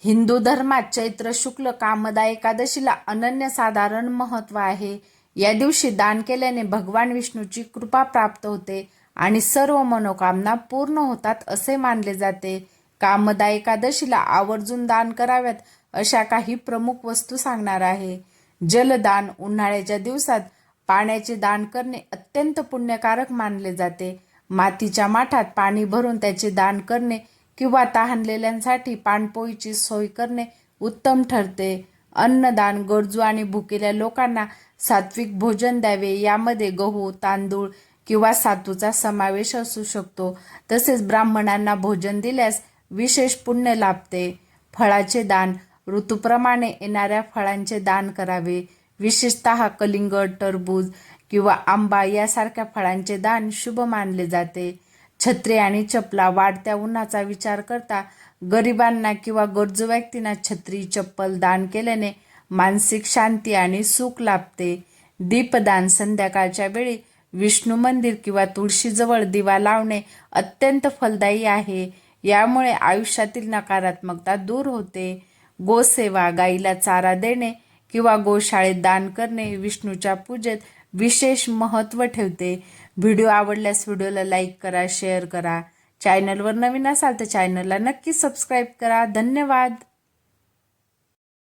हिंदू धर्मात चैत्र शुक्ल कामदा एकादशीला अनन्यसाधारण महत्त्व आहे. या दिवशी दान केल्याने भगवान विष्णूची कृपा प्राप्त होते आणि सर्व मनोकामना पूर्ण होतात असे मानले जाते. कामदा एकादशीला आवर्जून दान कराव्यात अशा काही प्रमुख वस्तू सांगणार आहे. जलदान. उन्हाळ्याच्या दिवसात पाण्याचे दान करणे अत्यंत पुण्यकारक मानले जाते. मातीच्या माठात पाणी भरून त्याचे दान करणे किंवा तहानलेल्यांसाठी पाणपोईची सोय करणे उत्तम ठरते. अन्नदान. गरजू आणि भुकेल्या लोकांना सात्विक भोजन द्यावे. यामध्ये गहू, तांदूळ किंवा सातूचा समावेश असू शकतो. तसेच ब्राह्मणांना भोजन दिल्यास विशेष पुण्य लाभते. फळाचे दान. ऋतूप्रमाणे येणाऱ्या फळांचे दान करावे. विशेषतः कलिंगड, टरबूज किंवा आंबा यासारख्या फळांचे दान शुभ मानले जाते. छत्री आणि चपला. वाढत्या उन्हाचा विचार करता गरिबांना किंवा गरजू व्यक्तींना छत्री, चप्पल दान केल्याने मानसिक शांती आणि सुख लाभते. दीपदान. संध्याकाळच्या वेळी विष्णू मंदिर किंवा तुळशीजवळ दिवा लावणे अत्यंत फलदायी आहे. यामुळे आयुष्यातील नकारात्मकता दूर होते. गोसेवा. गाईला चारा देणे किंवा गोशाळेत दान करणे विष्णूच्या पूजेत विशेष महत्त्व ठेवते. व्हिडिओ आवडल्यास व्हिडिओला लाईक करा, शेअर करा. चॅनलवर नवीन असाल तर चॅनलला नक्की सबस्क्राईब करा. धन्यवाद.